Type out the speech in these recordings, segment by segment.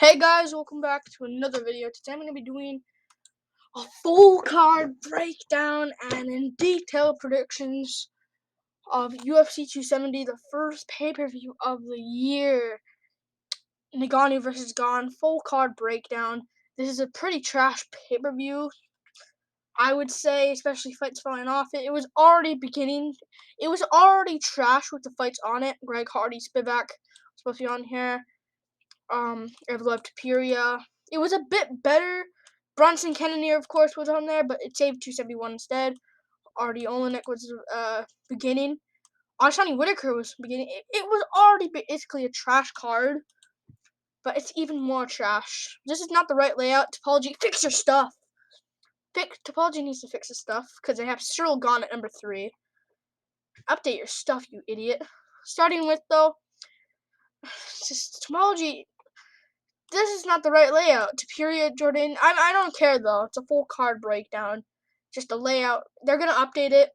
Hey guys, welcome back to another video. Today I'm going to be doing a full card breakdown and in detail predictions of UFC 270, the first pay-per-view of the year. Ngannou versus Gane, full card breakdown. This is a pretty trash pay-per-view, I would say, especially fights falling off it. It was already trash with the fights on it. Greg Hardy, Spivak, supposed to be on here. Evloev Tapiria. It was a bit better. Bronson Kennedy, of course, was on there, but it saved 271 instead. Artie Olenek was beginning. Ashani Whitaker was beginning. It was already basically a trash card, but it's even more trash. This is not the right layout. Topology, fix your stuff. Topology needs to fix his stuff because they have Cyril Gane at number 3. Update your stuff, you idiot. Starting with, though, just Topology. This is not the right layout. Tapiria, Jordan. I don't care though. It's a full card breakdown. Just a layout. They're gonna update it.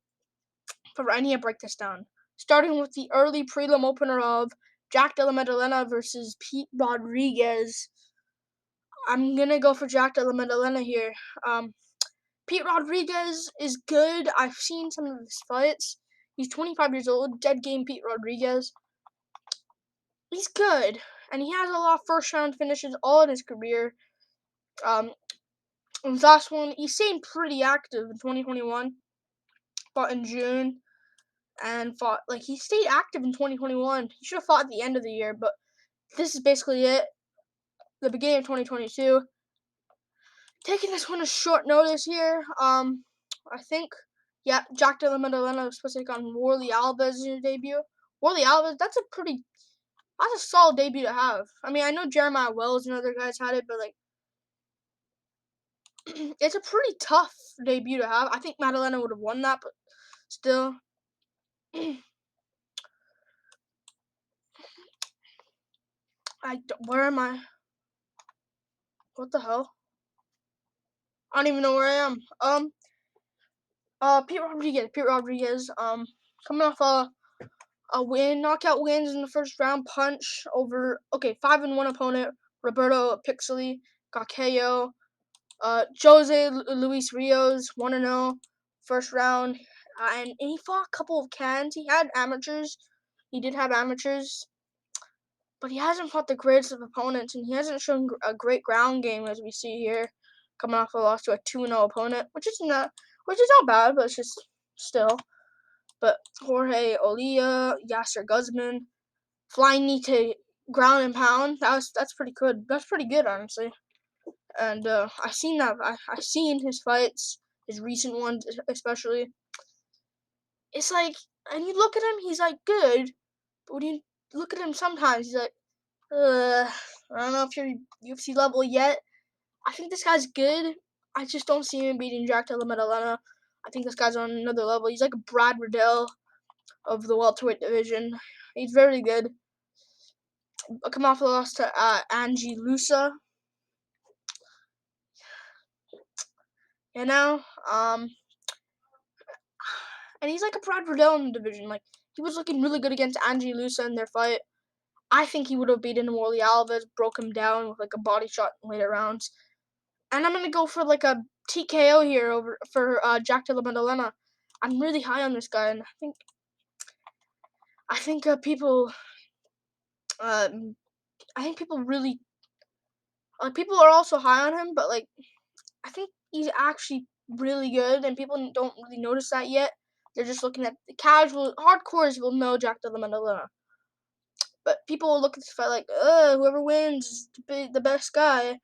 But I need to break this down. Starting with the early prelim opener of Jack Della Maddalena versus Pete Rodriguez. I'm gonna go for Jack Della Maddalena here. Pete Rodriguez is good. I've seen some of his fights. He's 25 years old. Dead game Pete Rodriguez. He's good. And he has a lot of first round finishes all in his career. His last one, he stayed pretty active in 2021. Fought in June and he stayed active in 2021. He should have fought at the end of the year, but this is basically it. The beginning of 2022. Taking this one a short notice here. I think, Jack Della Maddalena was supposed to take on Warlley Alves in his debut. Warlley Alves, that's a solid debut to have. I mean, I know Jeremiah Wells and other guys had it, but it's a pretty tough debut to have. I think Maddalena would have won that, but still. Where am I? What the hell? I don't even know where I am. Pete Rodriguez, coming off a win, knockout wins in the first round, punch over, 5-1 opponent, Roberto Pixley, got KO. Jose Luis Rios, 1-0, first round, and he fought a couple of cans. He had amateurs. He did have amateurs. But he hasn't fought the greatest of opponents, and he hasn't shown a great ground game as we see here, coming off a loss to a 2-0 opponent, which is not bad, but it's just still. But Jorge Olia, Yasser Guzman, flying knee to ground and pound. That's pretty good. That's pretty good, honestly. And I've seen that. I've seen his fights, his recent ones especially. It's like, and you look at him, he's like good, but when you look at him sometimes, he's like, I don't know if you're UFC level yet. I think this guy's good. I just don't see him beating Jack Della Maddalena. I think this guy's on another level. He's like a Brad Riddell of the welterweight division. He's very good. Come off a loss to Angie Lusa. And he's like a Brad Riddell in the division. Like, he was looking really good against Angie Lusa in their fight. I think he would have beaten Warlley Alves, broke him down with like a body shot in later rounds. And I'm going to go for like a TKO here for Jack Della Maddalena. I'm really high on this guy, and I think people really people are also high on him, but I think he's actually really good, and people don't really notice that yet. They're just looking at the casual hardcores will know Jack Della Maddalena, but people will look at this fight like, whoever wins is the best guy.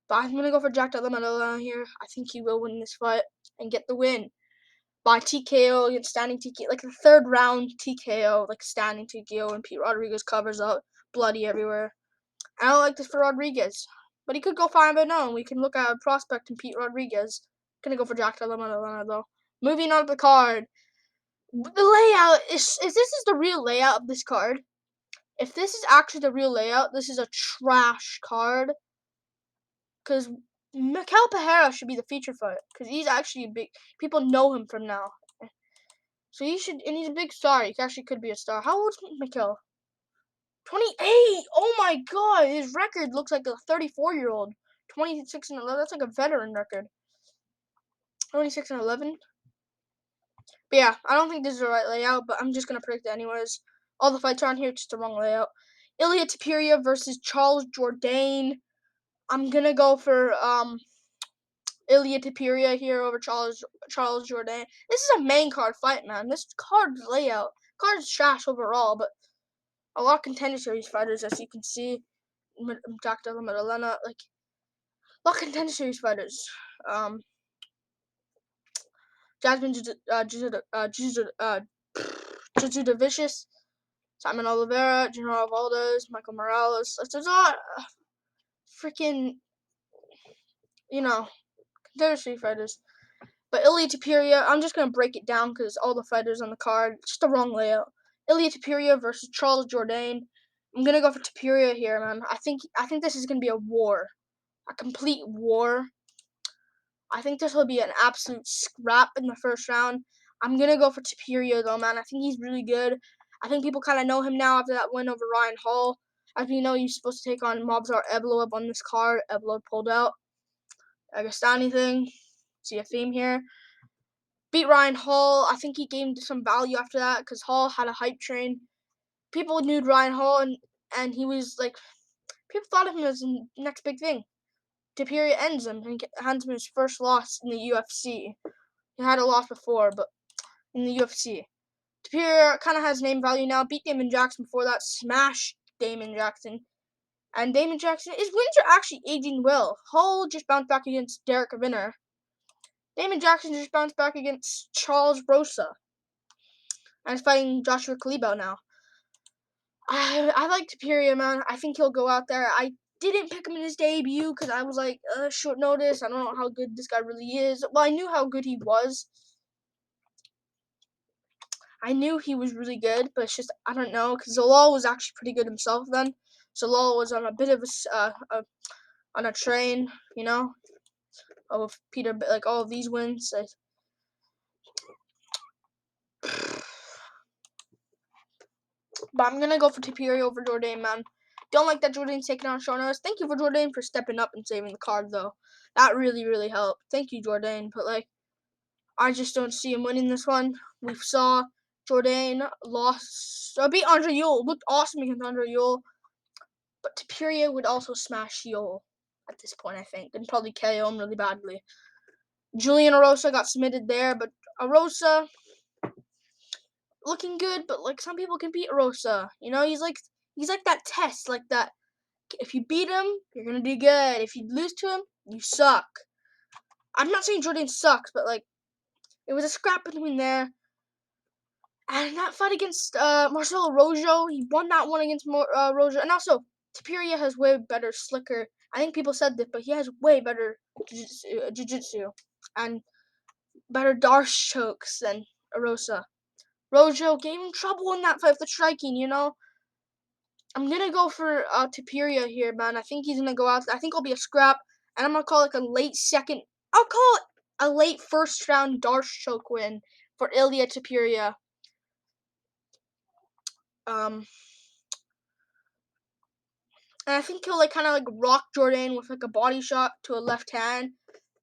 But I'm gonna go for Jack Della Maddalena here. I think he will win this fight and get the win by TKO against standing TKO, like the third round TKO, like standing TKO, and Pete Rodriguez covers up, bloody everywhere. I don't like this for Rodriguez, but he could go 5-0. We can look at a prospect in Pete Rodriguez. Gonna go for Jack Della Maddalena though. Moving on to the card. The layout if this is the real layout of this card, if this is actually the real layout, this is a trash card. Because Mikel Pereira should be the feature fight. Because he's actually big. People know him from now. So and he's a big star. He actually could be a star. How old is Mikel? 28. Oh my God, his record looks like a 34-year-old. 26-11. That's like a veteran record. 26-11. But yeah, I don't think this is the right layout, but I'm just gonna predict it anyways. All the fights are on here, just the wrong layout. Ilia Topuria versus Charles Jourdain. I'm gonna go for Ilia Topuria here over Charles Jourdain. This is a main card fight, man. This card's layout, card's trash overall, but a lot of contender series fighters, as you can see. Jack Della Medellina, like a lot of contender series fighters. Jasmine Vicious, Simon Oliveira, Gennaro Valdez, Michael Morales. There's a lot of freaking, contender series fighters. But Ilia Topuria, I'm just gonna break it down because all the fighters on the card, just the wrong layout. Ilia Topuria versus Charles Jourdain. I'm gonna go for Topuria here, man. I think this is gonna be a war, a complete war. I think this will be an absolute scrap in the first round. I'm gonna go for Topuria though, man. I think he's really good. I think people kind of know him now after that win over Ryan Hall. As we know, he's supposed to take on Movsar Evloev on this card. Evloev pulled out. I guess anything. See a theme here. Beat Ryan Hall. I think he gained some value after that because Hall had a hype train. People knew Ryan Hall, and he was like, people thought of him as the next big thing. Topuria ends him and hands him his first loss in the UFC. He had a loss before, but in the UFC. Topuria kind of has name value now. Beat Damon Jackson before that. Smashed Damon Jackson. And Damon Jackson, his wins are actually aging well. Hall just bounced back against Derek Vinner. Damon Jackson just bounced back against Charles Rosa. And is fighting Joshua Kalibau now. I like Topuria, man. I think he'll go out there. I didn't pick him in his debut because I was like, short notice. I don't know how good this guy really is. Well, I knew how good he was. I knew he was really good, but it's just, I don't know, because Zalal was actually pretty good himself then. Zalal was on a bit of on a train, of Peter, like all of these wins. But I'm going to go for Topuria over Jourdain, man. Don't like that Jourdain's taking on short notice. Thank you for Jourdain for stepping up and saving the card, though. That really, really helped. Thank you, Jourdain. But, I just don't see him winning this one. We saw Jourdain beat Andre Ewell. Looked awesome against Andre Ewell. But Topuria would also smash Ewell at this point, I think. And probably KO him really badly. Julian Erosa got submitted there. But Erosa looking good, but some people can beat Erosa. He's like that test, like that. If you beat him, you're gonna do good. If you lose to him, you suck. I'm not saying Jourdain sucks, but it was a scrap between there. And that fight against Marcelo Rojo, he won that one against Rojo. And also, Topuria has way better slicker. I think people said this, but he has way better jiu-jitsu and better darce chokes than Erosa. Rojo gave him trouble in that fight with the striking, I'm going to go for Topuria here, man. I think he's going to go out. I think it'll be a scrap. And I'm going to call it a late second. I'll call it a late first round darce choke win for Ilia Topuria. And I think he'll kind of rock Jourdain with a body shot to a left hand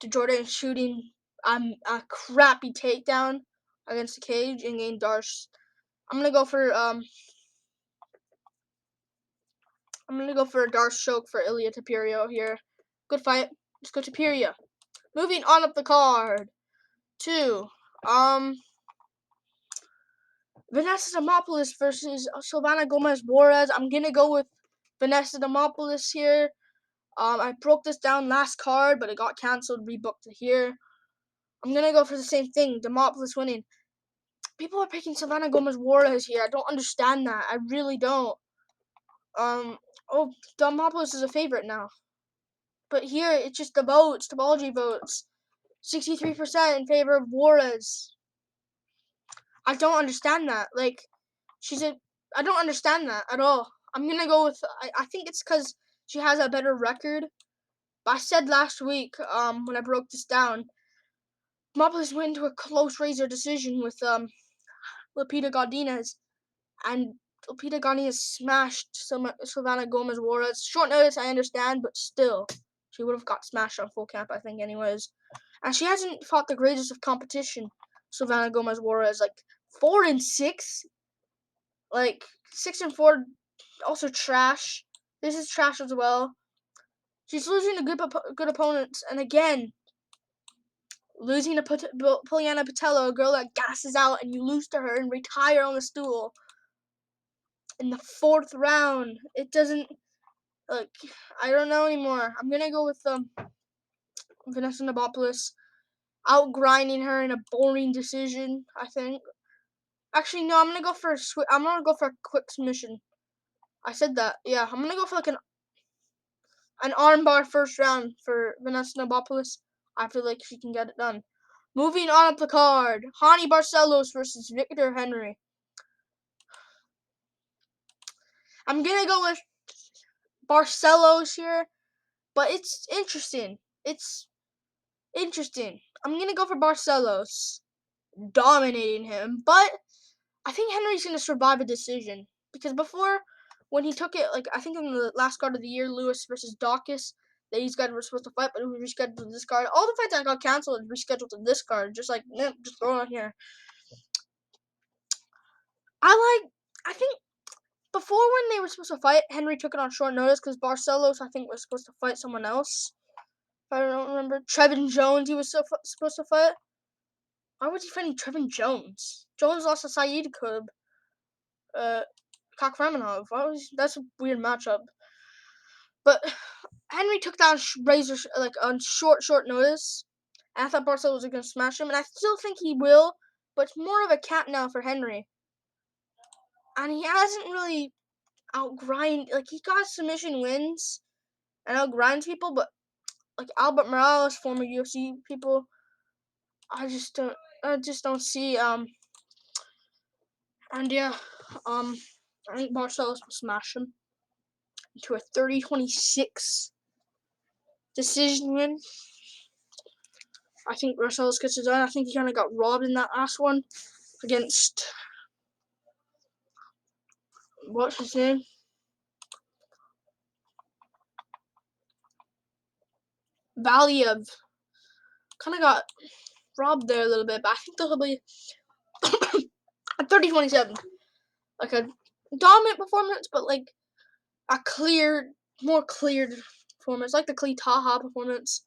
to Jourdain shooting a crappy takedown against the cage and gain darce. I'm gonna go for a darce choke for Ilia Topuria here. Good fight. Let's go Topuria. Moving on up the card to Vanessa Zimopolis versus Sylvana Gomez Juarez. I'm gonna go with Vanessa Zimopolis here. I broke this down last card, but it got canceled, rebooked it here. I'm going to go for the same thing, Zimopolis winning. People are picking Sylvana Gomez Juarez here. I don't understand that. I really don't. Zimopolis is a favorite now. But here, it's just the votes, the Balji votes. 63% in favor of Juarez. I don't understand that. I don't understand that at all. I'm going to go with, I think it's because she has a better record. But I said last week, when I broke this down, Zimopolis went to a close razor decision with Lupita Godinez, and Lupita Gane has smashed Sylvana Gomez Juarez. Short notice, I understand, but still, she would have got smashed on full camp, I think, anyways. And she hasn't fought the greatest of competition, Sylvana Gomez Juarez. Like 4-6, like 6-4, also trash. This is trash as well. She's losing to good opponents, and again, losing to Poliana Patello, a girl that gasses out, and you lose to her and retire on the stool in the 4th round. It doesn't, like, I don't know anymore. I'm gonna go with Vanessa Zimopolis out-grinding her in a boring decision, I think. Actually, no, I'm gonna go for a quick submission. I said that. Yeah, I'm gonna go for like an armbar first round for Vanessa Zimopolis. I feel like she can get it done. Moving on up the card, Hani Barcelos versus Victor Henry. I'm gonna go with Barcelos here, but it's interesting. I'm gonna go for Barcelos, dominating him, but I think Henry's gonna survive a decision because before, when he took it, like I think in the last card of the year, Lewis versus Dawkins, these guys were supposed to fight, but it was rescheduled to this card. All the fights that got canceled and rescheduled to this card, just like just throw it on here. I think before when they were supposed to fight, Henry took it on short notice because Barcelos, I think, was supposed to fight someone else. If I don't remember, Trevin Jones, he was supposed to fight. Why was he fighting Trevin Jones? Jones lost to Saeed Kub. Kakhramonov. That's a weird matchup. But Henry took down Razor on short notice. And I thought Barcelos was going to smash him, and I still think he will, but it's more of a cap now for Henry. And he hasn't really outgrind, like he got submission wins and outgrinds people, but like Albert Morales, former UFC people, I just don't see and yeah, I think Barcelos will smash him into a 30-26 decision win. I think Barcelos gets it done. I think he kind of got robbed in that last one against what's his name? Valiev. Kind of got robbed there a little bit, but I think they'll be a 30-27. Like a dominant performance, but like a more cleared performance, like the Klee Taha performance.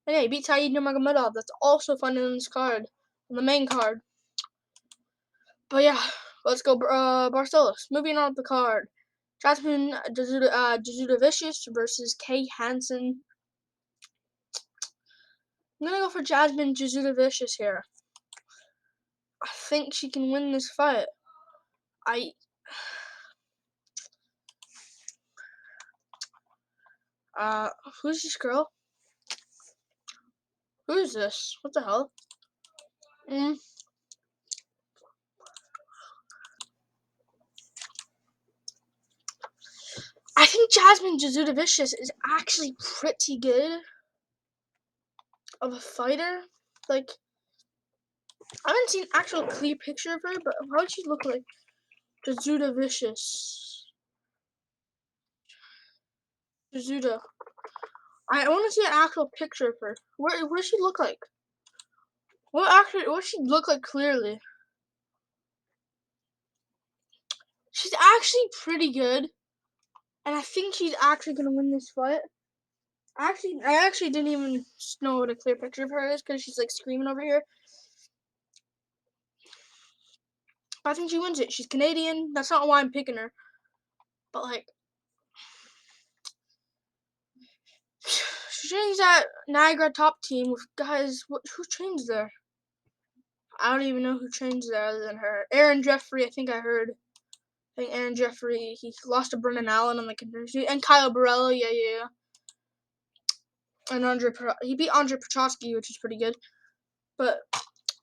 And yeah, he beat Saeed Nurmagomedov. That's also fun in this card, on the main card. But yeah, let's go Barcelos. Moving on up the card. Jasmine Jasudavicius versus Kay Hansen. I'm gonna go for Jasmine Jasudavicius here. I think she can win this fight. Who's this girl? Who is this? What the hell? I think Jasmine Jasudavicius is actually pretty good of a fighter. Like, I haven't seen an actual clear picture of her, but how would she look like? Jasudavicius. Jasuda. I want to see an actual picture of her. What does she look like? What does she look like clearly? She's actually pretty good, and I think she's actually gonna win this fight. I actually didn't even know what a clear picture of her is because she's like screaming over here. But I think she wins it. She's Canadian. That's not why I'm picking her. But like, she trains at Niagara Top Team with guys. Who trains there? I don't even know who trains there other than her. Aaron Jeffrey, I think I heard. I think Aaron Jeffrey, he lost to Brennan Allen on the contender. And Kyle Borrello, yeah. And he beat Andre Petrosky, which is pretty good. But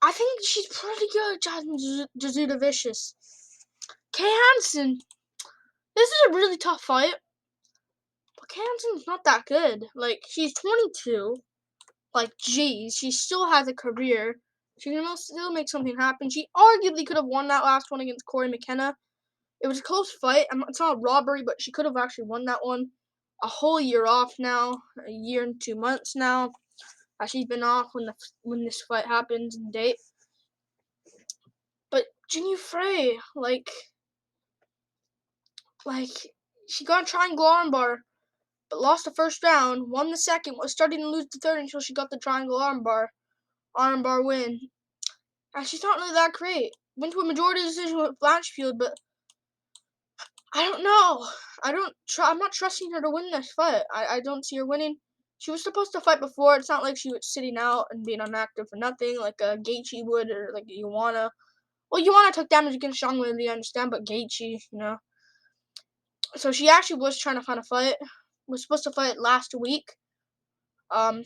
I think she's pretty good, Jasmine Jasudavicius. Kay Hansen, this is a really tough fight. But Kay Hansen's not that good. Like, she's 22. Like, geez, she still has a career. She can still make something happen. She arguably could have won that last one against Corey McKenna It was a close fight. It's not a robbery, but she could have actually won that one. A whole year off now, a year and 2 months now. She's been off when this fight happens and date. But Ginny Frey, like she got a triangle armbar, but lost the first round, won the second, was starting to lose the third until she got the triangle armbar win. And she's not really that great. Went to a majority decision with Blanchfield, but I don't know. I'm not trusting her to win this fight. I don't see her winning. She was supposed to fight before. It's not like she was sitting out and being inactive for nothing, like Gaethje would, or like Ioana. Well, Ioana took damage against Sean Woodley, I understand, but Gaethje, So she actually was trying to find a fight. Was supposed to fight last week, in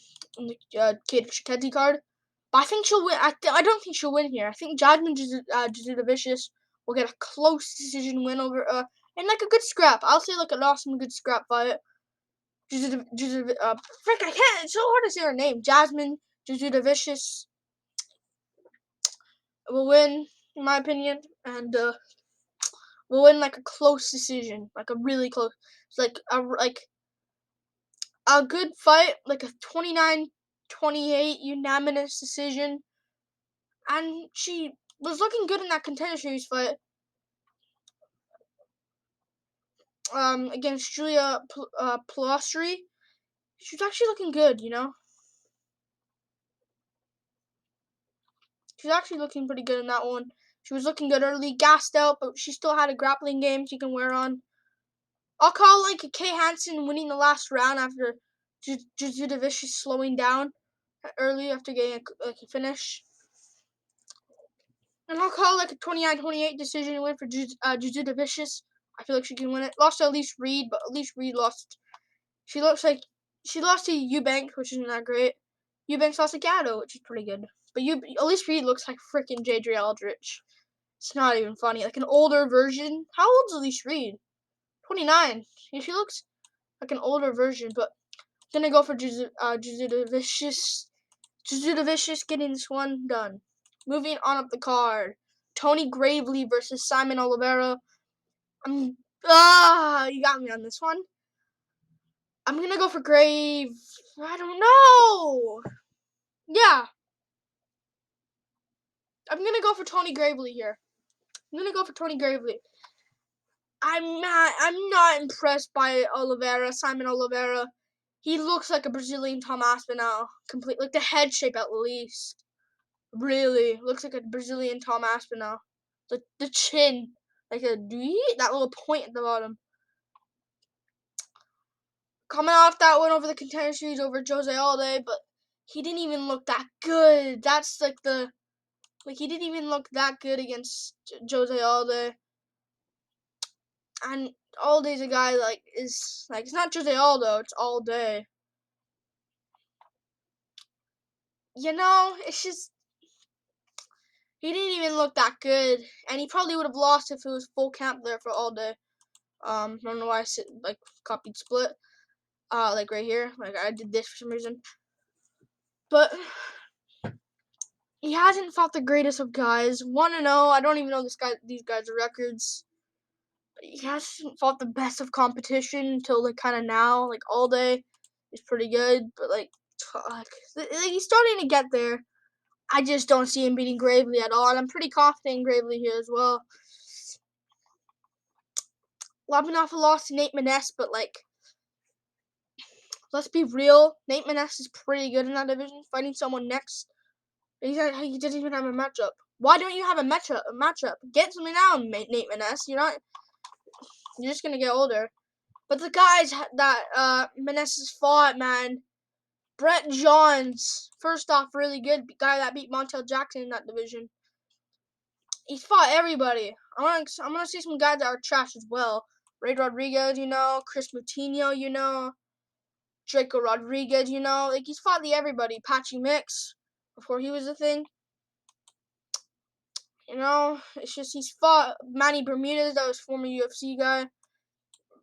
the Kate Shikedzi card. But I think she'll win. I don't think she'll win here. I think Jasmine Jasudavicius will get a close decision win over and like a good scrap. I'll say like an awesome good scrap fight. Frick, I can't. It's so hard to say her name. Jasmine Jasudavicius will win, in my opinion, and will win like a close decision, like a really close. It's like a good fight, like a 29-28 unanimous decision. And she was looking good in that Contender Series fight against Julia Plastri. She was actually looking good, She was actually looking pretty good in that one. She was looking good early, gassed out, but she still had a grappling game she can wear on. I'll call like a Kay Hansen winning the last round after Jasudavicius slowing down early after getting a finish. And I'll call like a 29-28 decision win for Jasudavicius. I feel like she can win it. Lost to Elise Reed, but Elise Reed lost. She looks like she lost to Eubank, which isn't that great. Eubanks lost to Gatto, which is pretty good. But Elise Reed looks like freaking J.J. Aldrich. It's not even funny. Like an older version. How old's Elise Reed? 29. She looks like an older version, but I'm gonna go for Jasudavicius. Jasudavicius getting this one done. Moving on up the card. Tony Gravely versus Simon Oliveira. You got me on this one. I'm gonna go for Grave. I don't know. Yeah. I'm gonna go for Tony Gravely here. I'm gonna go for Tony Gravely. I'm not impressed by Oliveira, Simon Oliveira. He looks like a Brazilian Tom Aspinall. Complete, like the head shape at least. Really looks like a Brazilian Tom Aspinall. The chin, like that little point at the bottom. Coming off that win over the Contender Series over Jose Aldo, but he didn't even look that good. That's like he didn't even look that good against Jose Aldo. And Aldo's a guy it's not Jose Aldo, it's all day. It's just he didn't even look that good, and he probably would have lost if it was full camp there for all day. I don't know why I copied split, right here, I did this for some reason, but he hasn't fought the greatest of guys. 1-0. I don't even know these guys' records. But he hasn't fought the best of competition until kind of now. All day is pretty good, but he's starting to get there. I just don't see him beating Gravely at all, and I'm pretty confident in Gravely here as well. Labanoff lost to Nate Maness, but let's be real. Nate Maness is pretty good in that division. Fighting someone next, he doesn't even have a matchup. Why don't you have a matchup? Get something now, Nate Maness. You're just gonna get older. But the guys that Maness has fought, man. Brett Johns, first off, really good guy that beat Montel Jackson in that division. He's fought everybody. I'm gonna see some guys that are trash as well. Ray Rodriguez, Chris Moutinho, Draco Rodriguez, he's fought everybody. Patchy Mix, before he was a thing. It's just he's fought Manny Bermudez, that was former UFC guy.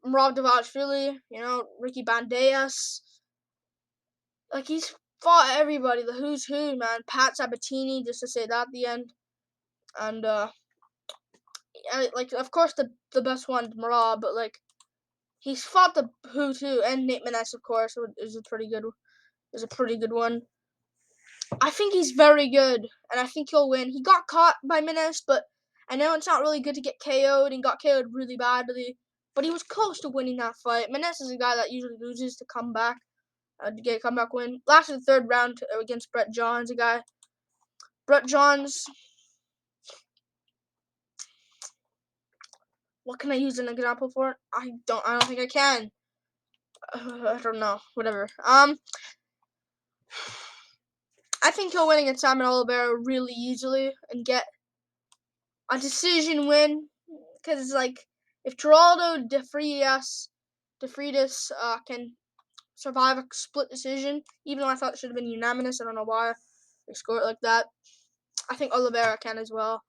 Rob Davashvili, Ricky Banderas. He's fought everybody, the who's who, man. Pat Sabatini, just to say that at the end. And like of course the best one, Marab, but like he's fought the who too, and Nate Maness, of course, is a pretty good one. I think he's very good, and I think he'll win. He got caught by Maness, but I know it's not really good to get KO'd, and got KO'd really badly. But he was close to winning that fight. Maness is a guy that usually loses to come back, to get a comeback win. Lasted the third round against Brett Johns, Brett Johns. What can I use an example for? I don't think I can. I don't know. Whatever. I think he'll win against Simon Oliveira really easily and get a decision win. Because like, if Geraldo de Freitas can survive a split decision, even though I thought it should have been unanimous, I don't know why they score it like that. I think Oliveira can as well.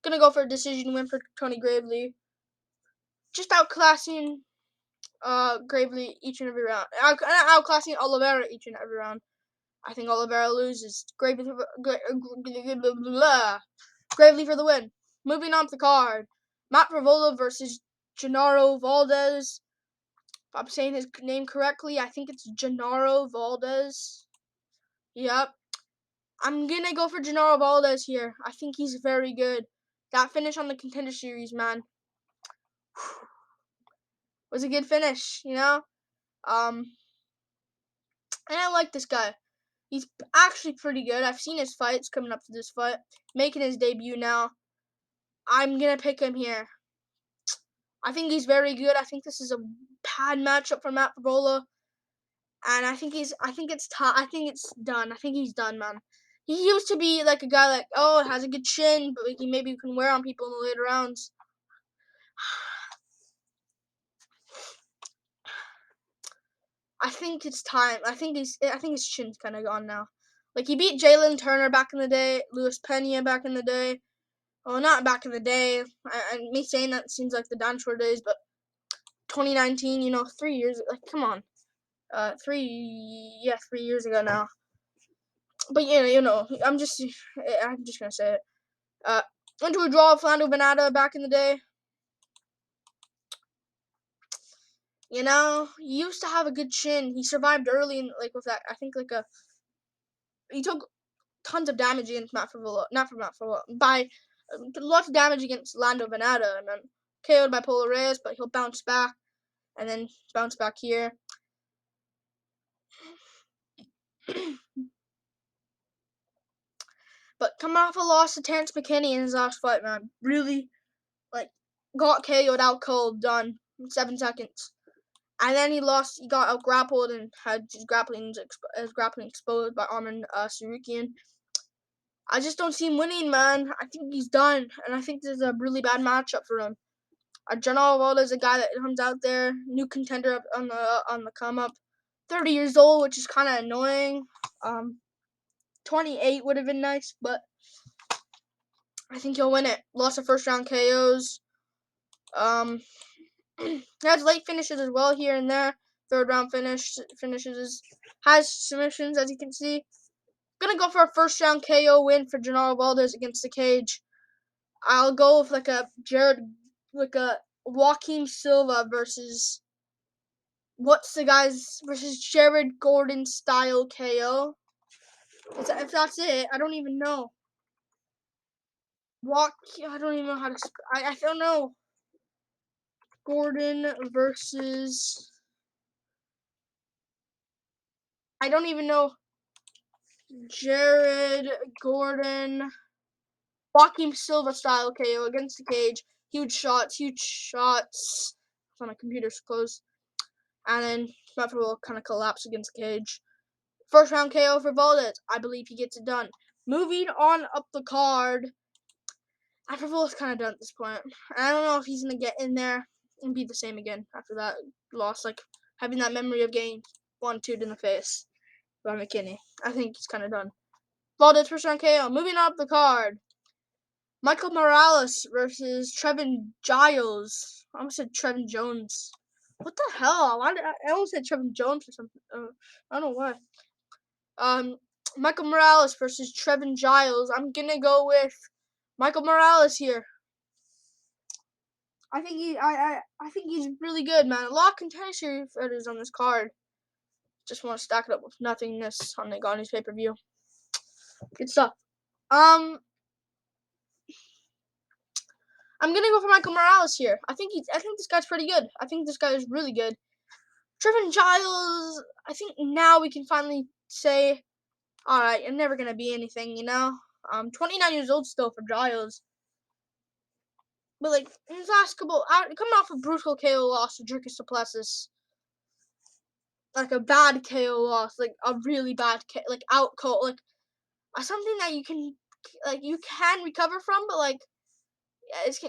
Gonna go for a decision win for Tony Gravely. Just outclassing Gravely each and every round. Outclassing Oliveira each and every round. I think Oliveira loses. Gravely for the win. Moving on to the card. Matt Fravolo versus Gennaro Valdez. If I'm saying his name correctly, I think it's Gennaro Valdez. Yep. I'm going to go for Gennaro Valdez here. I think he's very good. That finish on the Contender Series, man, was a good finish, you know? And I like this guy. He's actually pretty good. I've seen his fights coming up to this fight. Making his debut now. I'm going to pick him here. I think he's very good. I think this is a bad matchup for Matt Favola. And I think it's done. I think he's done, man. He used to be like a guy like, oh, has a good chin, but he maybe can wear on people in the later rounds. I think it's time. I think his chin's kind of gone now. Like, he beat Jalen Turner back in the day, Luis Pena back in the day. Well, not back in the day. Me saying that seems like the dinosaur days, but 2019, 3 years. Like, come on. 3 years ago now. But I'm just gonna say it. Went to a draw with Fernando Venata back in the day. He used to have a good chin. He survived early and with that. I think he took tons of damage against Matt Favola, not from Matt Favola, by lots of damage against Lando Venata, and then KO'd by Polo Reyes, but he'll bounce back and then bounce back here. But coming off a loss to Terrence McKinney in his last fight, man, really got KO'd out cold, done in 7 seconds. And then he got out grappled and had his grappling exposed by Arman Sarukian. I just don't see him winning, man. I think he's done, and I think this is a really bad matchup for him. Gennaro Valdez is a guy that comes out there, new contender on the come up, 30 years old, which is kind of annoying. 28 would have been nice, but I think he'll win it. Lots of first round KOs. Has late finishes as well here and there. Third round finishes. Has submissions, as you can see. Gonna go for a first round KO win for Gennaro Valdez against the cage. I'll go with a Joaquin Silva versus Jared Gordon style KO. If that's it, I don't even know. I don't even know how to. I don't know. Gordon versus. I don't even know. Jared Gordon. Joaquin Silva style KO against the cage. Huge shots. My computer's closed. And then Matt will kind of collapse against the cage. First round KO for Valdez. I believe he gets it done. Moving on up the card. Fravolo's kind of done at this point. I don't know if he's going to get in there and be the same again after that loss. Having that memory of getting 1-2'd in the face by McKinney. I think he's kind of done. Valdez first round KO. Moving on up the card. Michael Morales versus Trevin Giles. I almost said Trevin Jones. What the hell? I almost said Trevin Jones or something. I don't know why. Michael Morales versus Trevin Giles. I'm gonna go with Michael Morales here. I think he's really good, man. A lot of contender fighters on this card. Just want to stack it up with nothingness on the Gane's pay-per-view. Good stuff. I'm gonna go for Michael Morales here. I think this guy's pretty good. I think this guy is really good. Trevin Giles. I think now we can finally say, all right, you're never gonna be anything, 29 years old still for Giles. But like in his last couple, coming off a brutal KO loss to Dricus Duplessis, like a bad KO loss, like a really bad like out KO, like something that you can recover from, but like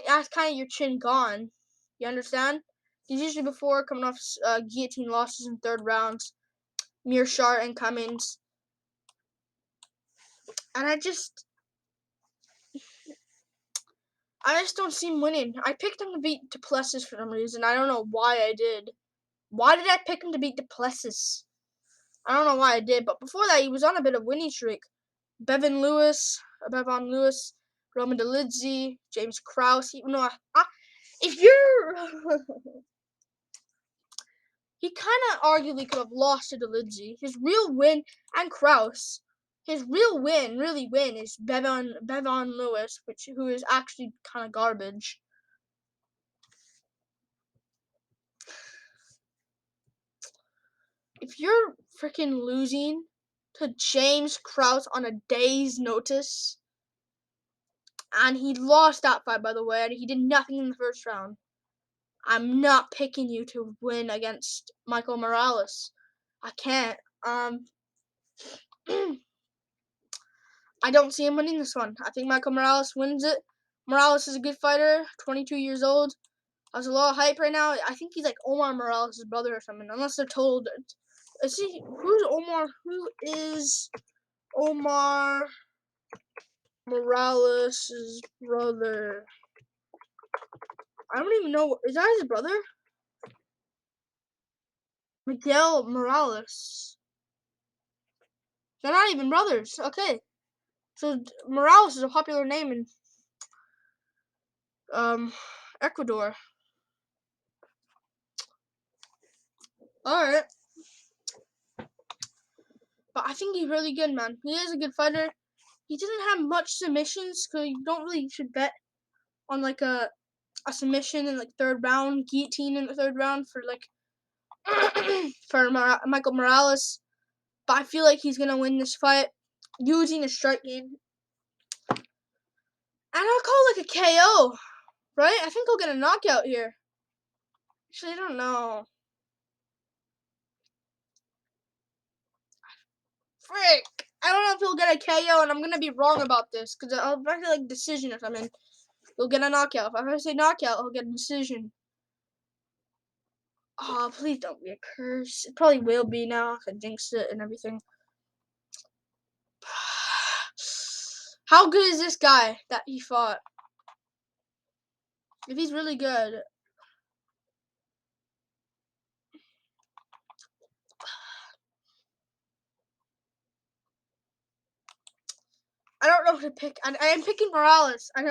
that's kind of your chin gone. You understand? He's usually before coming off guillotine losses in third rounds, Mearshart and Cummins, and I just don't see him winning. I picked him to beat Duplessis for some reason. I don't know why I did. Why did I pick him to beat Duplessis? I don't know why I did, but before that, he was on a bit of winning streak. Bevon Lewis, Roman Dolidze, James Krause. Even though if you're, he kind of arguably could have lost to Dolidze. His real win and Krause. His real win, is Bevon Lewis, who is actually kind of garbage. If you're freaking losing to James Krause on a day's notice, and he lost that fight, by the way, and he did nothing in the first round, I'm not picking you to win against Michael Morales. I can't. I don't see him winning this one. I think Michael Morales wins it. Morales is a good fighter, 22 years old. Has a lot of hype right now. I think he's like Omar Morales' brother or something, unless they're told. Who's Omar? Who is Omar Morales' brother? I don't even know. Is that his brother? Miguel Morales. They're not even brothers. Okay. So Morales is a popular name in Ecuador. Alright. But I think he's really good, man. He is a good fighter. He doesn't have much submissions, because you don't really should bet on like a submission in like third round, guillotine in the third round for like for Michael Morales. But I feel like he's gonna win this fight using a strike game. And I'll call it like a KO, right? I think he'll get a knockout here. Actually, I don't know. Frick! I don't know if he'll get a KO, and I'm gonna be wrong about this, because I'll probably like decision or something. He'll get a knockout. If I say knockout, he'll get a decision. Oh, please don't be a curse. It probably will be now. I jinxed it and everything. How good is this guy that he fought? If he's really good. I don't know who to pick. I am picking Morales. I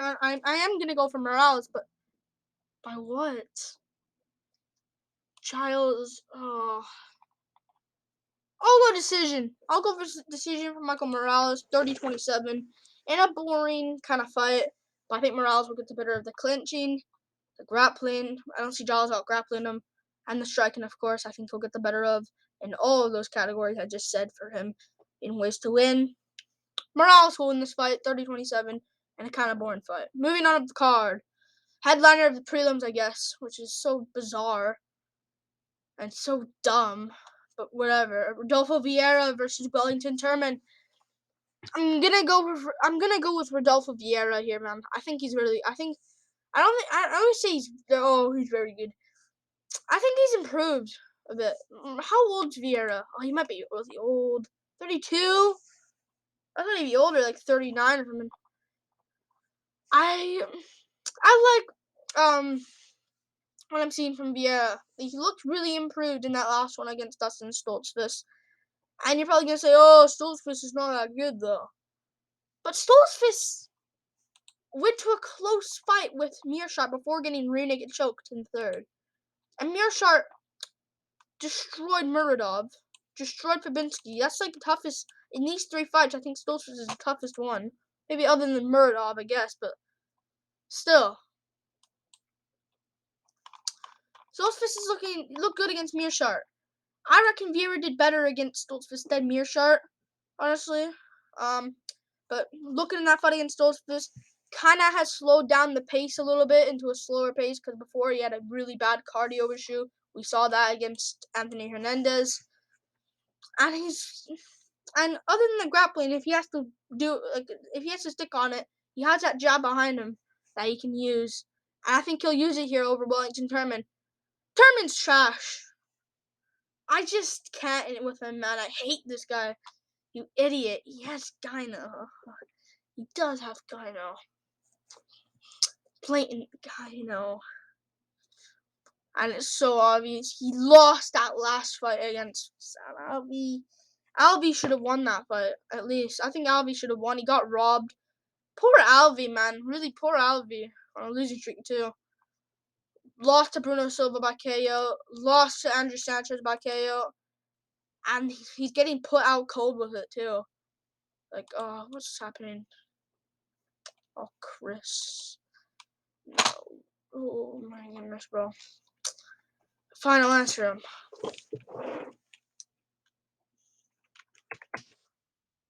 am gonna go for Morales, but by what? Giles. Oh. I'll go decision. I'll go for decision for Michael Morales, 30-27. In a boring kind of fight. But I think Morales will get the better of the clinching, the grappling. I don't see Giles out grappling him. And the striking, of course, I think he'll get the better of in all of those categories I just said for him in ways to win. Morales will win this fight, 30-27, and a kind of boring fight. Moving on up the card. Headliner of the prelims, I guess, which is so bizarre and so dumb. But whatever. Rodolfo Vieira versus Valentin Carmen. I'm gonna go with Rodolfo Vieira here, man. I think he's really. I always say he's very good. I think he's improved a bit. How old's Vieira? Oh, he might be really old. 32. I thought he'd be older, like 39 or something. I like what I'm seeing from Vieira. He looked really improved in that last one against Dustin Stoltzfus. And you're probably gonna say, "Oh, Stoltzfus is not that good, though." But Stoltzfus, went to a close fight with Mearshart before getting rear naked choked in third. And Mearshart destroyed Muradov, destroyed Fabinski. That's like the toughest in these 3 fights. I think Stoltzfus is the toughest one, maybe other than Muradov, I guess, but still. Stoltzfus is looked good against Mearshart. I reckon Vera did better against Stoltzfus than Mearshart, honestly. But looking at that fight against Stoltzfus, kind of has slowed down the pace a little bit into a slower pace because before he had a really bad cardio issue. We saw that against Anthony Hernandez. And other than the grappling, if he has to stick on it, he has that jab behind him that he can use. And I think he'll use it here over Valentin Carmen. Carmen's trash. I just can't with him, man. I hate this guy. You idiot. He has Gane. He does have Gane. Blatant Gane. And it's so obvious. He lost that last fight against Alvey. Alvey should have won that fight, at least. I think Alvey should have won. He got robbed. Poor Alvey, man. Really poor Alvey. On a losing streak, too. Lost to Bruno Silva by KO. Lost to Andrew Sanchez by KO. And he's getting put out cold with it, too. Like, oh, what's happening? Oh, Chris. No. Oh, my goodness, bro. Final answer.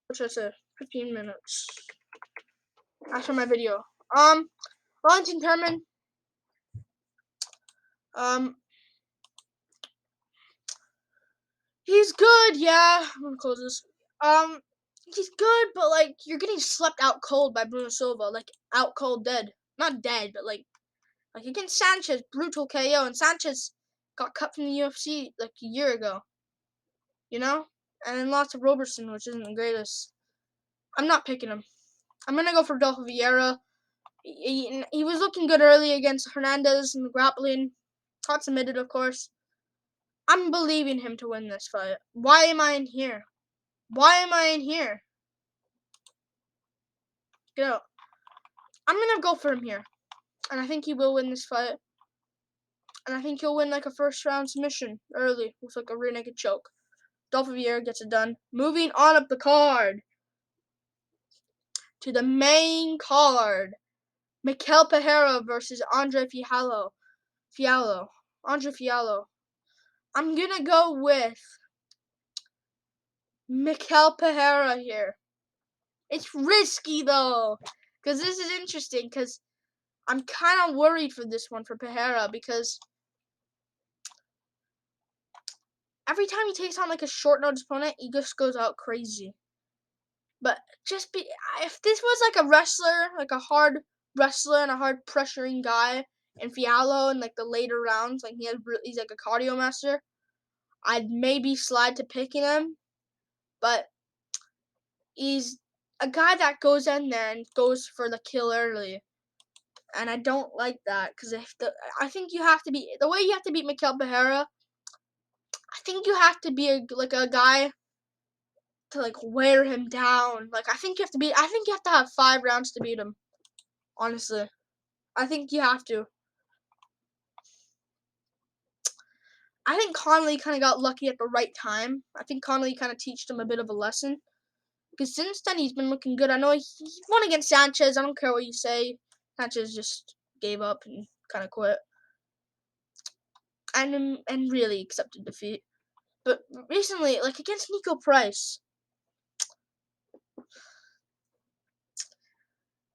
What should I say? 15 minutes. After my video. Valentin Carmen. He's good, yeah. I'm gonna close this. He's good, but like you're getting slept out cold by Bruno Silva, like out cold dead. Not dead, but like against Sanchez, brutal KO, and Sanchez got cut from the UFC like a year ago. And then lost to Robertson, which isn't the greatest. I'm not picking him. I'm gonna go for Adolfo Vieira. He was looking good early against Hernandez in the grappling. Got submitted, of course. I'm believing him to win this fight. Why am I in here? Get out. I'm gonna go for him here. And I think he will win this fight. And I think he'll win like a first round submission early with like a rear naked choke. Adolfo Vieira gets it done. Moving on up the card to the main card. Mikel Pereira versus Andre Fialho. Andre Fialho. I'm gonna go with Mikel Pereira here. It's risky though, because this is interesting. Because I'm kind of worried for this one for Pereira because every time he takes on like a short notice opponent, he just goes out crazy. But if this was like a wrestler, like a hard wrestler and a hard pressuring guy, and Fialho in like the later rounds, like he's like a cardio master, I'd maybe slide to picking him. But he's a guy that goes in there and goes for the kill early. And I don't like that because I think you have to be the way you have to beat Mikel Pereira. I think you have to be a guy to like wear him down. Like I think you have to have 5 rounds to beat him. Honestly, I think you have to. I think Connolly kind of got lucky at the right time. I think Connolly kind of teached him a bit of a lesson. Because since then he's been looking good. I know he won against Sanchez. I don't care what you say. Sanchez just gave up and kind of quit. And really accepted defeat. But recently, like against Nico Price,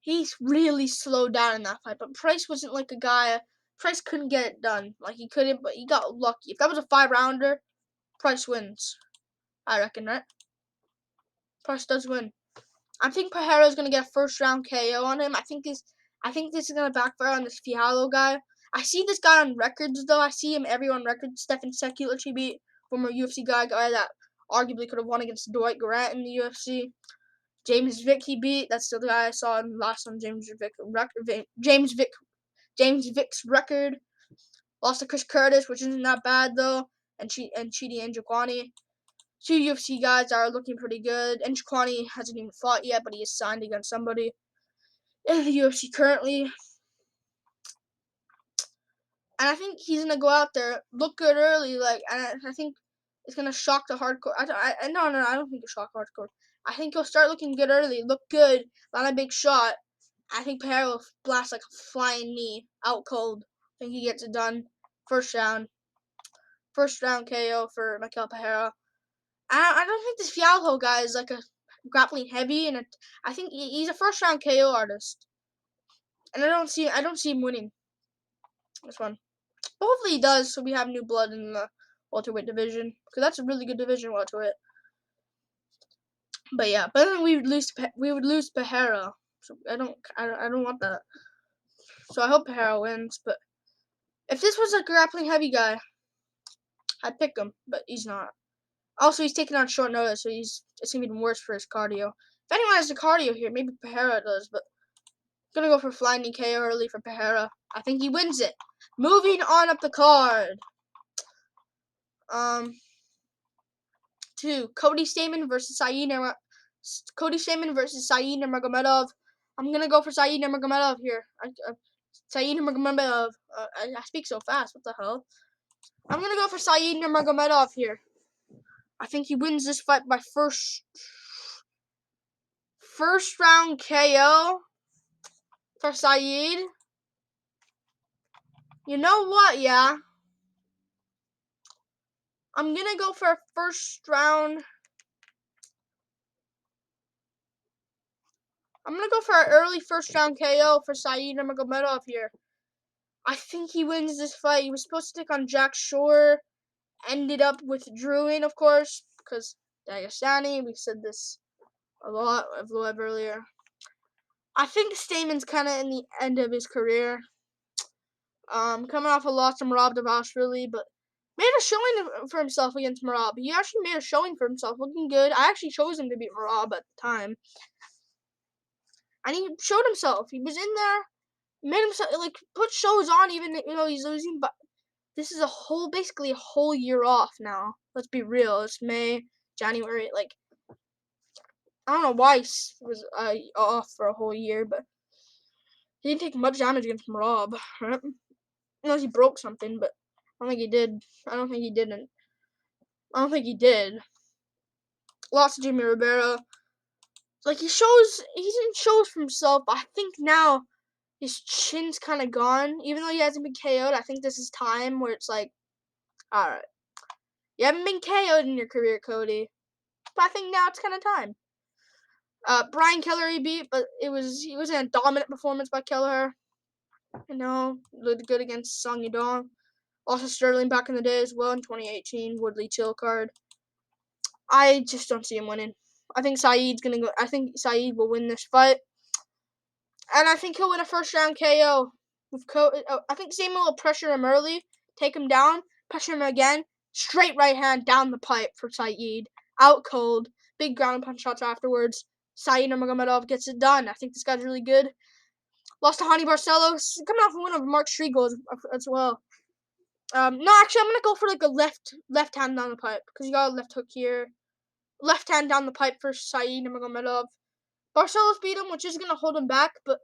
he's really slowed down in that fight. But Price wasn't like a guy. Price couldn't get it done. Like he couldn't, but he got lucky. If that was a 5-rounder, Price wins. I reckon, right? Price does win. I think Pereira's gonna get a first round KO on him. I think this is gonna backfire on this Fialho guy. I see this guy on records though. I see him every on records. Stefan Secular beat former UFC guy that arguably could have won against Dwight Grant in the UFC. James Vick he beat. That's the guy I saw last on James Vick's record. Lost to Chris Curtis, which isn't that bad though. And Chidi Njokwani. 2 UFC guys that are looking pretty good. Njokwani hasn't even fought yet, but he is signed against somebody. in the UFC currently. And I think he's gonna go out there, look good early, and I think it's gonna shock the hardcore. No, I don't think it'll shock hardcore. I think he'll start looking good early, look good, land a big shot. I think Pereira will blast like a flying knee, out cold. I think he gets it done. First round KO for Mikel Pereira. I don't think this Fialho guy is like a grappling heavy, and I think he's a first round KO artist. And I don't see him winning this one. But hopefully he does, so we have new blood in the welterweight division, because that's a really good division, welterweight. But yeah, but then we would lose Pereira, so I don't want that. So I hope Pereira wins. But if this was a grappling heavy guy, I'd pick him, but he's not. Also, he's taking on short notice, so it's gonna be even worse for his cardio. If anyone has the cardio here, maybe Pereira does, but I'm gonna go for flying knee KO early for Pereira. I think he wins it. Moving on up the card. To Cody Stamann versus Saeed Nurmagomedov. I'm gonna go for Saeed Nurmagomedov here. Saeed Nurmagomedov. I speak so fast. What the hell? I'm gonna go for Saeed Nurmagomedov here. I think he wins this fight by first round KO for Saeed. You know what? Yeah. I'm gonna go for a first round. I'm gonna go for an early first round KO for Saeed Nurmagomedov here. I think he wins this fight. He was supposed to take on Jack Shore. Ended up withdrawing, of course, because Dagestani. We said this a lot earlier. I think Stamann's kind of in the end of his career. Coming off a loss to Merab Dvalishvili, but made a showing for himself against Merab. He actually made a showing for himself, looking good. I actually chose him to beat Merab at the time. And he showed himself. He was in there, made himself, put shows on even, he's losing, but this is basically a whole year off now. Let's be real. It's May, January, I don't know why he was off for a whole year, but he didn't take much damage against Merab, right? Unless he broke something, but I don't think he did. I don't think he did. Lost to Jimmy Rivera. He didn't show for himself, but I think now his chin's kind of gone. Even though he hasn't been KO'd, I think this is time where it's like, alright. You haven't been KO'd in your career, Cody. But I think now it's kind of time. Brian Kelleher he beat, but he was in a dominant performance by Kelleher. Looked good against Song Yadong. Also Sterling back in the day as well in 2018, Woodley Chill card. I just don't see him winning. I think Saeed will win this fight. And I think he'll win a first round KO. I think Stamann will pressure him early, take him down, pressure him again, straight right hand down the pipe for Saeed. Out cold, big ground and punch shots afterwards. Saeed Nurmagomedov gets it done. I think this guy's really good. Lost to Hani Barcelos, coming off a win over Mark Striegel as well. No, actually, I'm gonna go for a left hand down the pipe because you got a left hook here. Left hand down the pipe for Saeed Nurmagomedov. Barcelos beat him, which is gonna hold him back, but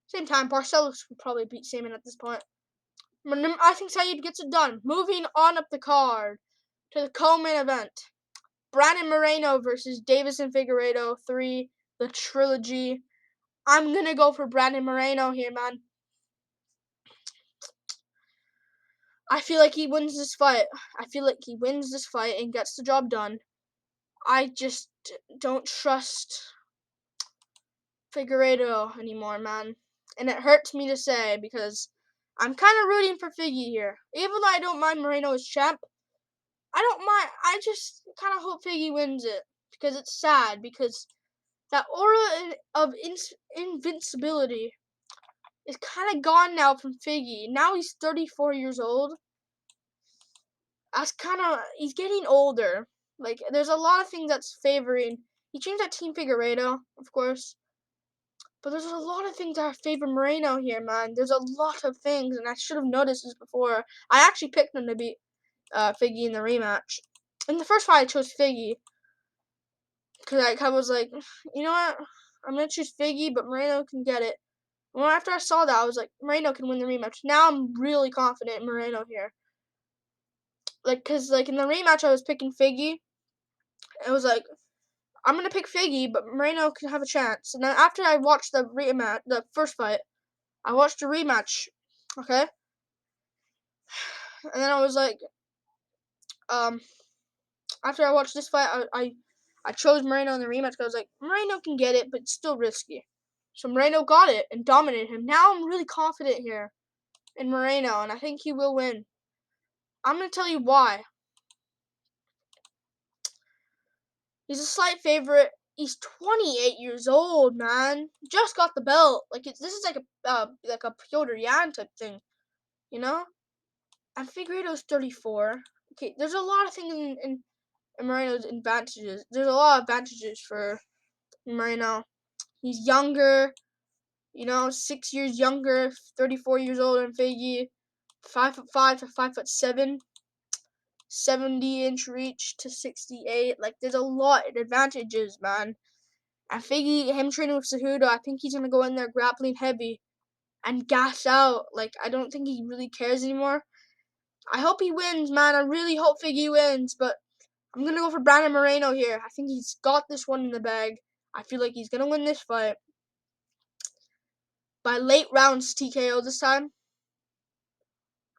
same time, Barcelos would probably beat Stamann at this point. I think Saeed gets it done. Moving on up the card to the co-main event. Brandon Moreno versus Davison Figueiredo 3, the trilogy. I'm going to go for Brandon Moreno here, man. I feel like he wins this fight. And gets the job done. I just don't trust Figueiredo anymore, man. And it hurts me to say because I'm kind of rooting for Figgy here. Even though I don't mind Moreno as champ, I don't mind. I just kind of hope Figgy wins it because it's sad because that aura of invincibility is kind of gone now from Figgy. Now he's 34 years old. He's getting older. There's a lot of things that's favoring. He changed that Team Figueiredo, of course. But there's a lot of things that favor Moreno here, man. There's a lot of things, and I should have noticed this before. I actually picked him to beat Figgy in the rematch. In the first fight, I chose Figgy. Because I was like, you know what? I'm going to choose Figgy, but Moreno can get it. Well, after I saw that, I was like, Moreno can win the rematch. Now I'm really confident in Moreno here. Like, cause like in the rematch, I was picking Figgy. It was like, I'm gonna pick Figgy, but Moreno can have a chance. And then after I watched the rematch, the first fight, I watched the rematch. Okay. And then I was like, after I watched this fight, I chose Moreno in the rematch because I was like, Moreno can get it, but it's still risky. So Moreno got it and dominated him. Now I'm really confident here in Moreno, and I think he will win. I'm going to tell you why. He's a slight favorite. He's 28 years old, man. Just got the belt. This is like a Piotr Yan type thing, you know? And Figueiredo's 34. Okay, there's a lot of things in Moreno's advantages. There's a lot of advantages for Moreno. He's younger, 6 years younger, 34 years old than Figgy. 5'5" to 5'7", 70-inch reach to 68. Like, there's a lot of advantages, man. And Figgy, him training with Cejudo, I think he's gonna go in there grappling heavy and gas out. Like, I don't think he really cares anymore. I hope he wins, man. I really hope Figgy wins, but I'm gonna go for Brandon Moreno here. I think he's got this one in the bag. I feel like he's gonna win this fight by late rounds TKO this time.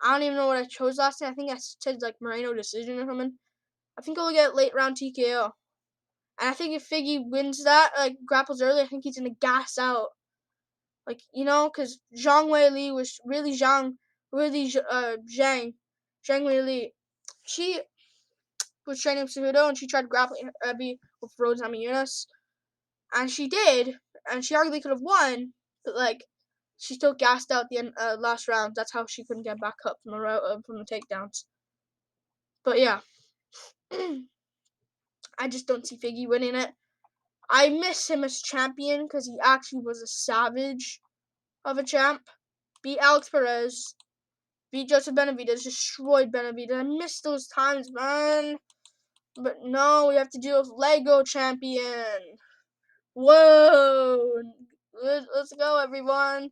I don't even know what I chose last time. I think I said like Moreno decision or something. I think he'll get late round TKO. And I think if Figgy wins that, like grapples early, I think he's gonna gas out. Like, because Zhang Weili was really Zhang Weili. She was training with Cejudo and she tried grappling heavy with Rose Namajunas. And she did, and she arguably could have won, but like she still gassed out the last round. That's how she couldn't get back up from the takedowns. But yeah, I just don't see Figgy winning it. I miss him as champion because he actually was a savage of a champ. Beat Alex Perez, beat Joseph Benavidez, destroyed Benavidez. I miss those times, man. But no, we have to deal with Lego champion. Whoa! Let's go, everyone.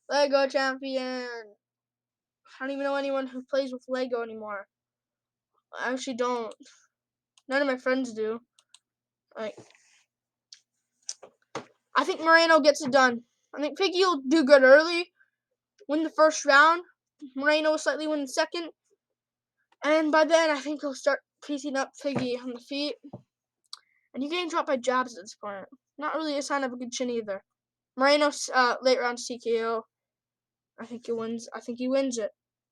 Lego champion. I don't even know anyone who plays with Lego anymore. I actually don't. None of my friends do. Like, I think Moreno gets it done. I think Figgy will do good early, win the first round. Moreno will slightly win the second. And by then, I think he'll start piecing up Figgy on the feet. And you're getting dropped by jabs at this point. Not really a sign of a good chin either. Moreno's late round TKO. I think he wins. I think he wins it.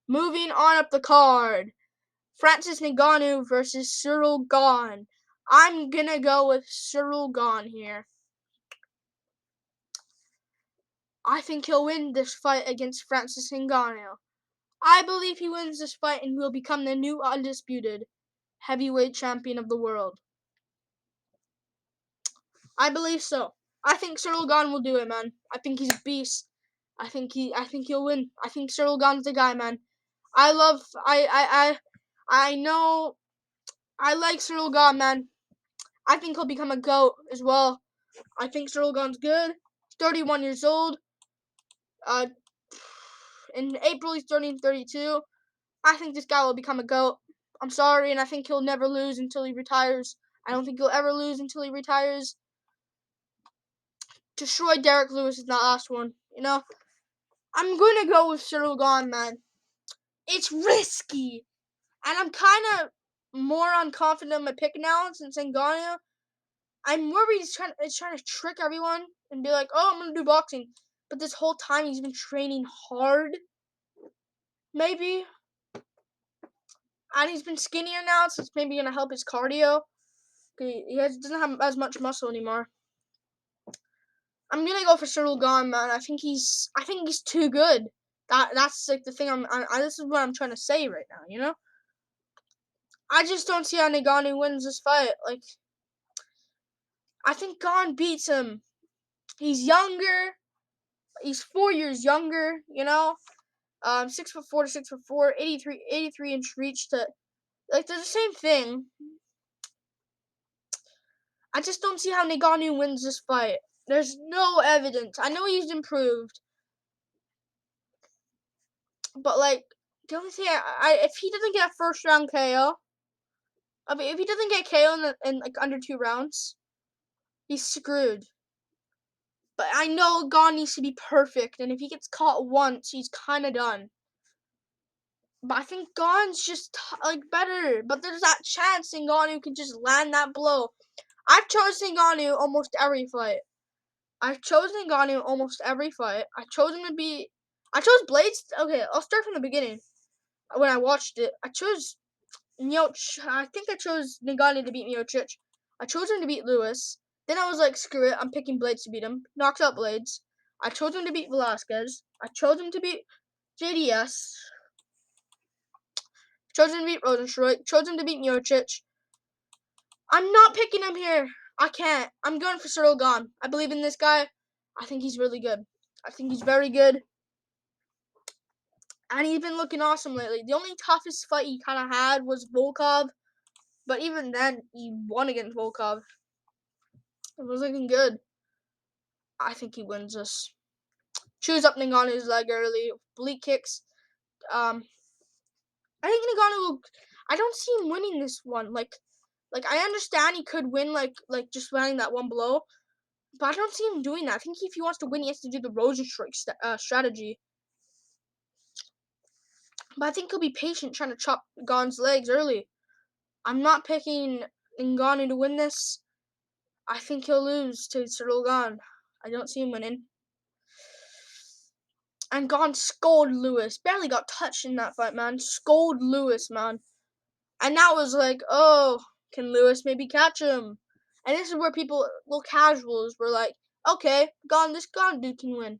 Moving on up the card. Francis Ngannou versus Cyril Gane. I'm gonna go with Cyril Gane here. I think he'll win this fight against Francis Ngannou. I believe he wins this fight and will become the new undisputed heavyweight champion of the world. I believe so. I think Cyril Gane will do it, man. I think he's a beast. I think he'll win. I think Cyril Gane's the guy, man. I know I like Cyril Gane, man. I think he'll become a GOAT as well. I think Cyril Gane's good. He's 31 years old. In April he's turning 32. I think this guy will become a GOAT. I'm sorry, and I think he'll never lose until he retires. I don't think he'll ever lose until he retires. Destroy Derek Lewis is the last one. I'm gonna go with Cyril Gane, man. It's risky, and I'm kind of more unconfident in my pick now since Ngannou. I'm worried he's trying to trick everyone and be like, "Oh, I'm gonna do boxing," but this whole time he's been training hard. Maybe, and he's been skinnier now, so it's maybe gonna help his cardio. He doesn't have as much muscle anymore. I'm gonna go for Cyril Gane, man. I think he's too good. That's like the thing. This is what I'm trying to say right now. I just don't see how Ngannou wins this fight. Like, I think Gane beats him. He's younger. He's 4 years younger. 6'4" to 6'4", 83-inch reach to like they're the same thing. I just don't see how Ngannou wins this fight. There's no evidence. I know he's improved, But like the only thing, if he doesn't get a first round KO, I mean, if he doesn't get KO in like under 2 rounds, he's screwed. But I know Gane needs to be perfect, and if he gets caught once, he's kind of done. But I think Gane's just like better. But there's that chance Ngannou can just land that blow. I've chosen Ngannou almost every fight. I chose him to be. I chose Blades. Okay, I'll start from the beginning. When I watched it, I chose I think I chose Ngannou to beat Miocic. I chose him to beat Lewis. Then I was like, screw it, I'm picking Blades to beat him. Knocks out Blades. I chose him to beat Velasquez. I chose him to beat JDS. Chose him to beat Rosenstruik. Chose him to beat Miocic. I'm not picking him here. I can't. I'm going for Cyril Gane. I believe in this guy. I think he's really good. I think he's very good. And he's been looking awesome lately. The only toughest fight he kind of had was Volkov. But even then, he won against Volkov. It was looking good. I think he wins this. Chews up Ngannou's leg early. Oblique kicks. I think Ngannou. I don't see him winning this one. Like I understand he could win like just landing that one blow, but I don't see him doing that. I think if he wants to win, he has to do the Rosenstruik strategy. But I think he'll be patient, trying to chop Gane's legs early. I'm not picking Ngannou to win this. I think he'll lose to Cyril Gane. I don't see him winning. And Gane scolded Lewis. Barely got touched in that fight, man. Scolded Lewis, man. And that was like, oh, can Lewis maybe catch him? And this is where people, little casuals, were like, okay, this Gane dude can win.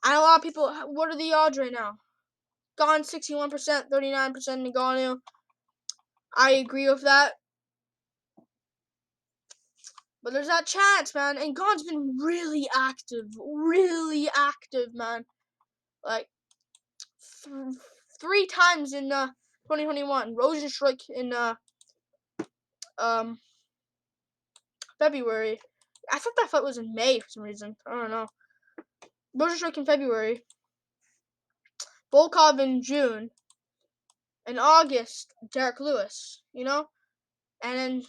And a lot of people, what are the odds right now? Gane 61%, 39% Ngannou. I agree with that. But there's that chance, man. And Gane's been really active, man. Like, 3 times in 2021. Rosenstruik in February. I thought that fight was in May for some reason. I don't know. Rosenstruik in February. Volkov in June. In August, Derek Lewis. You know? And then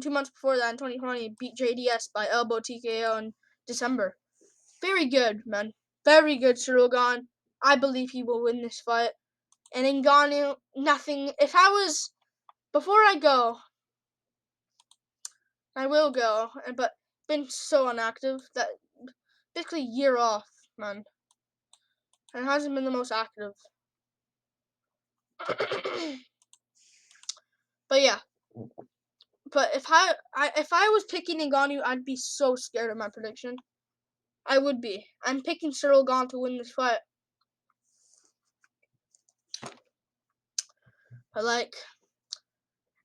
2 months before that, in 2020, beat JDS by elbow TKO in December. Very good, man. Very good, Cyril Gane. I believe he will win this fight. And Ngannou, nothing. If I was, before I go, I will go, but been so inactive that basically a year off, man. And hasn't been the most active. But yeah. But if I was picking Ngannou, I'd be so scared of my prediction. I would be. I'm picking Cyril Gane to win this fight. But like,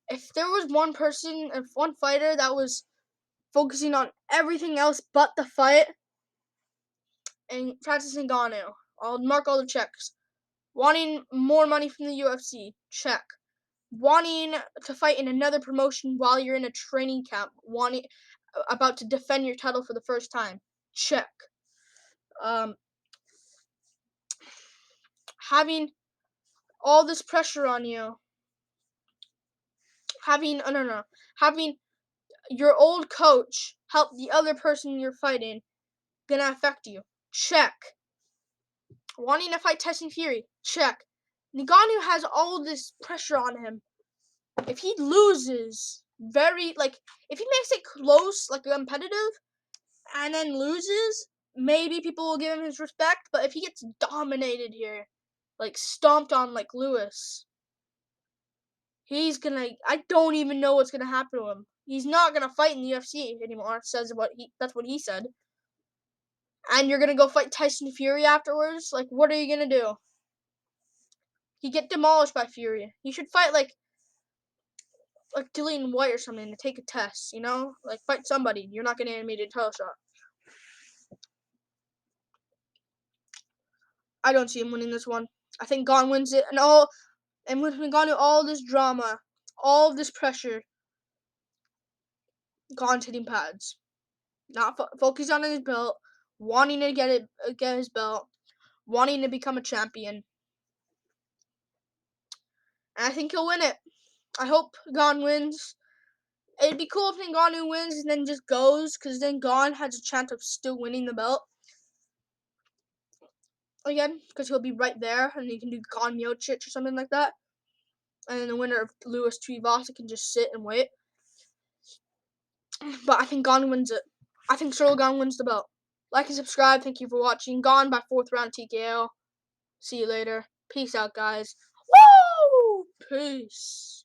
if there was one fighter that was focusing on everything else but the fight, and Francis Ngannou, I'll mark all the checks. Wanting more money from the UFC, check. Wanting to fight in another promotion while you're in a training camp, about to defend your title for the first time, check. Having all this pressure on you, having your old coach help the other person you're fighting, gonna affect you, check. Wanting to fight Tyson Fury, check. Ngannou has all this pressure on him. If he loses, if he makes it close, like competitive, and then loses, maybe people will give him his respect. But if he gets dominated here, like stomped on like Lewis, I don't even know what's gonna happen to him. He's not gonna fight in the UFC anymore. That's what he said. And you're gonna go fight Tyson Fury afterwards? Like, what are you gonna do? He get demolished by Fury. He should fight like Dillian White or something to take a test, you know? Like, fight somebody. You're not getting an immediate title shot. I don't see him winning this one. I think Gane wins it, and with Ngannou, all this drama, all of this pressure, Gane's hitting pads. Not focused on his belt, wanting to get his belt, wanting to become a champion. And I think he'll win it. I hope Gane wins. It'd be cool if Ngannou wins and then just goes, because then Gane has a chance of still winning the belt again, because he'll be right there, and he can do Gane Miocic or something like that. And then the winner of Lewis Tuivasa can just sit and wait. But I think Gane wins it. I think Cyril Gane wins the belt. Like and subscribe. Thank you for watching. Gane by 4th round TKO. See you later. Peace out, guys. Woo! Peace.